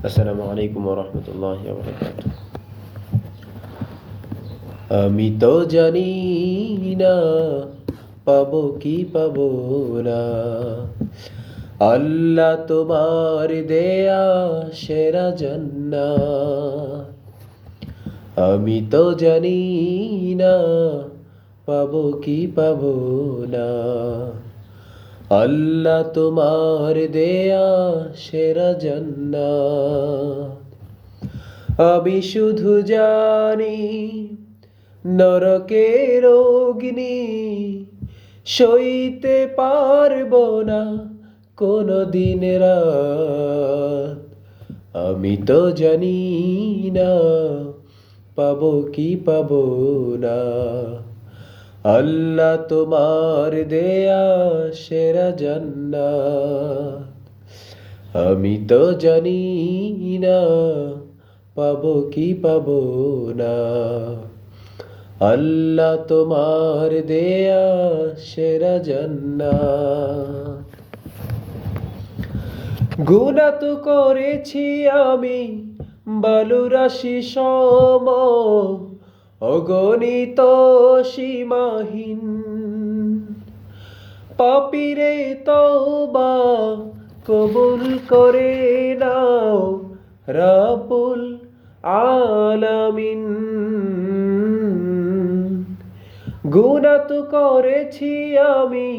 আসসালামু আলাইকুম ওয়া রাহমাতুল্লাহি ওয়া বারাকাতুহু। আমি তো জানি না পাবো কি পাবো না, আল্লাহ তোমার দেয়া সেরা জান্নাত। আমি তো জানি না পাবো কি পাবো না, আল্লাহ তোমার দেয়া সেরা জান্নাত। আমি শুধু জানি নরকের অগ্নি সইতে পারবো না কোনো দিন রাত। আমি তো জানি না পাবো কি পাবো না, আল্লাহ তোমার দেয়া সেরা জান্নাত। আমি তো জানি না পাবো কি পাবো না, আল্লাহ তোমার দেয়া সেরা জান্নাত। গুনাহ তো করেছি আমি বালুরাশি সম, অগণিত সীমাহীন। পাপীরে তওবা কবুল করে নাও রাব্বুল আলামিন। গুনাহ তো করেছি আমি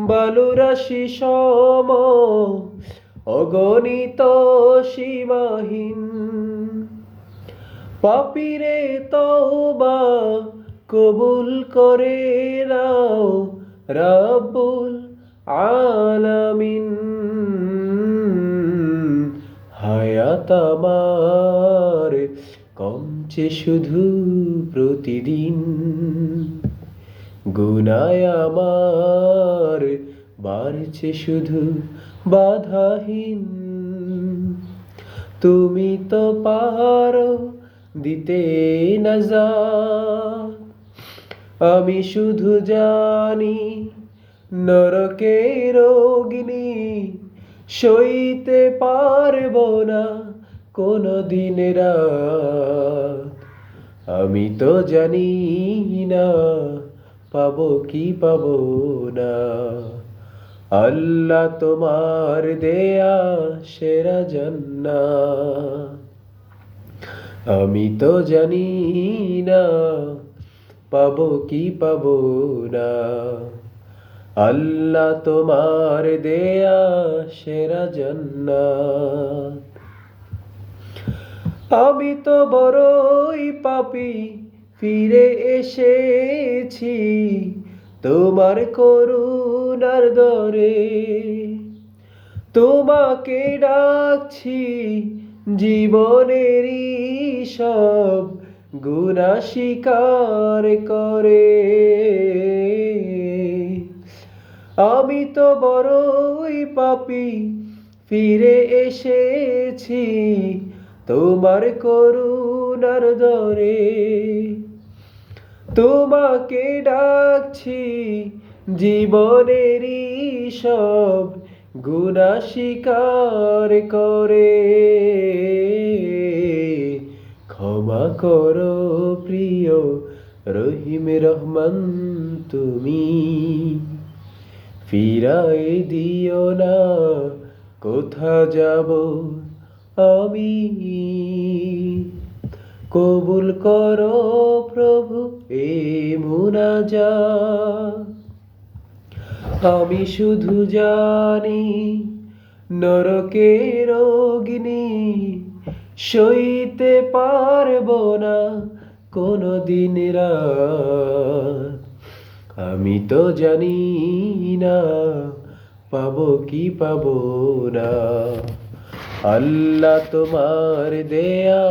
বালুরাশি সম, অগণিত সীমাহীন। পাপীরে তওবা কবুল করে নাও রাব্বুল আলামিন। হায়াত আমার কমছে শুধু প্রতিদিন, গুনায় আমার বাড়ছে শুধু বাধাহীন। তুমি তো পারো দিতে নাজাত, আমি শুধু জানি নরকের অগ্নি সইতে পারবো না কোনো দিন রাত। আমি তো জানি না পাবো কি পাবো না, আল্লাহ তোমার দেয়া সেরা জান্নাত। আমি তো জানি না পাবো কি পাবো না, আল্লাহ তোমার দেয়া সেরা জান্নাত। আমি তো বড়ই পাপী ফিরে এসেছি তোমার করুণার দরে। তোমাকে ডাকছি জীবনেরই সব গুনাহ স্বীকার করে। আমি তো বড়ই পাপী ফিরে এসেছি তোমার করুণার দরে। তোমাকে ডাকছি জীবনেরই সব গুনাহ স্বীকার করে। ক্ষমা করো প্রিয় রহিম রহমান তুমি, ফিরাই দিও না কোথা যাব আমি। কবুল করো প্রভু এ মুনাজাত। আমি শুধু জানি নরকের অগ্নি সইতে পারবো না কোনো দিন রাত। আমি তো জানি না পাবো কি পাবো না, আল্লাহ তোমার দেয়া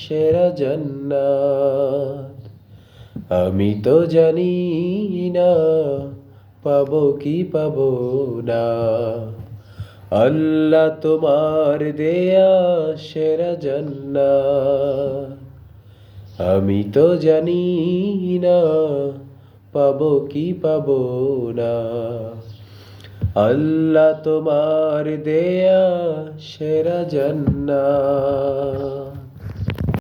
সেরা জান্নাত। আমি তো জানি না পাবো কি পাবো না, আল্লাহ তোমার দেয়া সেরা জান্নাত। আমি তো জানি না পাবো কি পাবো না, আল্লাহ তোমার দেয়া সেরা জান্নাত